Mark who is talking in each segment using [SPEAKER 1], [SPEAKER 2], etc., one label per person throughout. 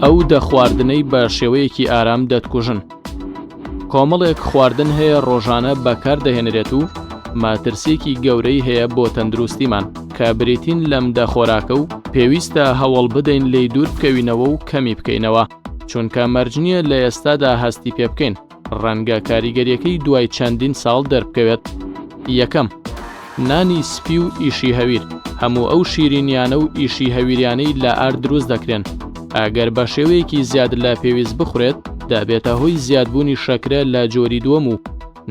[SPEAKER 1] ئەو دەخواردنەی بە شێوەیەکی ئارام دەتکوژن. کۆمەڵێک خواردن هەیە ڕۆژانە بەکاردەهێنرێت و ماترسێکی گەورەی هەیە بۆ تەندروستیمان کە بریتین لەم دەخۆراکە و پێویستە هەوڵ بدەین لێی دوور بکەوینەوە و کەمی بکەینەوە، چونکە مەرجنیە لە ئێستادا هەستی پێ بکەین ڕەنگە کاریگەریەکەی دوای چەندین ساڵ دەربکەوێت. یەکەم، نانی سپی و ئیشی هەویر. هەموو ئەو شیرینیانە و ئیشی هەویریانەی لە ئار دروست دەکرێن ئەگەر بە شێوەیەکی زیاد لە پێویست بخورێت دەبێتە هۆی زیادبوونی شەکرە لە جۆری دووەم و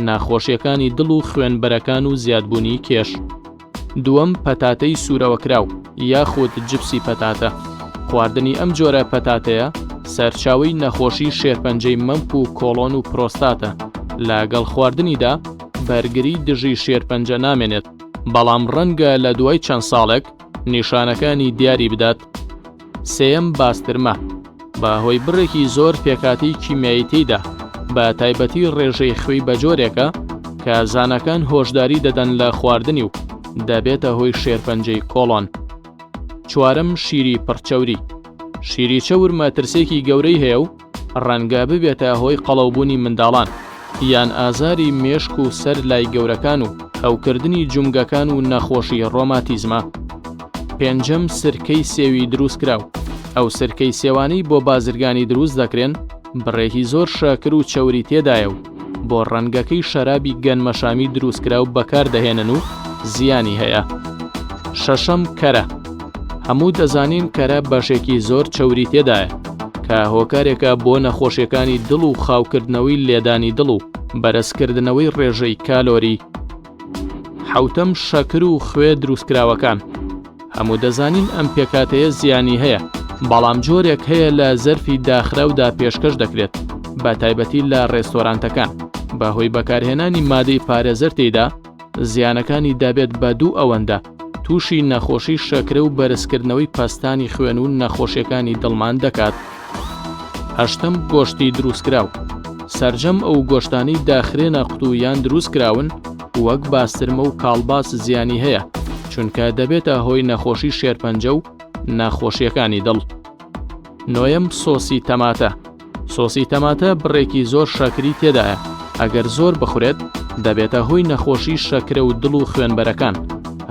[SPEAKER 1] ناخۆشیەکانی دڵ و خوێنبەرەکان و زیادبوونی کێش. دووەم، پەتاتەی سوورەوەکراو یاخود جپسی پەتاتە. خواردنی ئەم جۆرە پەتاتەیە سەرچاوەی نەخۆشی شێرپەنجەی مەمپ و کۆڵۆن و پرۆستاتە. لەگەڵ خواردنیدا بەرگری دژی شێرپەنجە نامێنێت، بەڵام ڕەنگە لە دوای چەند ساڵێک نیشانەکانی دیاری بدات. سێیەم، باسترمە. بەهۆی بڕێکی زۆر پێکاتی کیمیایی تێیدا، بە تایبەتی ڕێژەی خوێی بە جۆرێکە کە زانەکان هۆشداری دەدەن لە خواردنی و دەبێتە هۆی شێرپەنجەی کۆڵۆن. چوارەم، شیری پڕچەوری. شیری چەور مەترسێکی گەورەی هەیە و ڕەنگە ببێتە هۆی قەڵەوبوونی منداڵان یان ئازاری مێشک و سەر لای گەورەکان و هەوکردنی جومگەکان و نەخۆشی ڕۆماتیزمە. پێنجەم، سرکەی سێوی دروستکراو. ئەو سرکەی سێوانەی بۆ بازرگانی دروست دەکرێن بڕێکی زۆر شاکر و چەوری تێدایە و بۆ ڕەنگەکەی شەرابی گەنمەشامی دروستکراو بەکاردەهێنن و زیانی هەیە. شەشەم، کەرە. هەموو دەزانین کەرە بەشێکی زۆر چەوری تێدایە کە هۆکارێکە بۆ نەخۆشیەکانی دڵ و خاوکردنەوەی لێدانی دڵ و بەرزکردنەوەی ڕێژەی کالۆری. حەوتەم، شەکر و خوێ دروستکراوەکان. هەموو دەزانین ئەم پێکاتەیە زیانی هەیە، بەڵام جۆرێک هەیە لە زەرفی داخراودا پێشکەش دەکرێت، بە تایبەتی لە ڕێستۆرانتەکان. بەهۆی بەکارهێنانی مادەی پارێزەر تێیدا زیانەکانی دەبێت بە دوو ئەوەندە تووشی نەخۆشی شەکرە و بەرزکردنەوەی پەستانی خوێن و نەخۆشیەکانی دڵمان دەکات. هەشتەم، گۆشتی دروستکراو. سەرجەم ئەو گۆشتانەی داخرێنە قوتوویان دروستکراون وەک باسترمە و کاڵباس زیانی هەیە، چونکە دەبێتە هۆی نەخۆشی شێرپەنجە و ناخۆشیەکانی دڵ. نۆیەم، سۆسی تەماتە. سۆسی تەماتە بڕێکی زۆر شەکری تێدایە، ئەگەر زۆر بخورێت دەبێتە هۆی نەخۆشی شەکرە و دڵ و خوێنبەرەکان،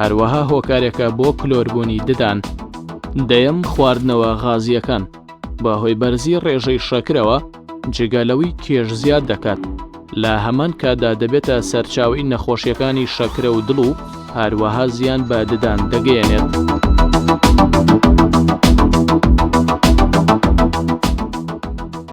[SPEAKER 1] هەروەها هۆکارێکە بۆ کلۆربوونی ددان. دەیەم، خواردنەوە غازیەکان. بەهۆی بەرزی ڕێژەی شەکرەوە جگەلەوەی کێش زیاد دەکات، لە هەمان کادا دەبێتە سەرچاوی نەخۆشیەکانی شەکرە و دڵ و هەروەها زیان بە ددان دەگەیەنێت.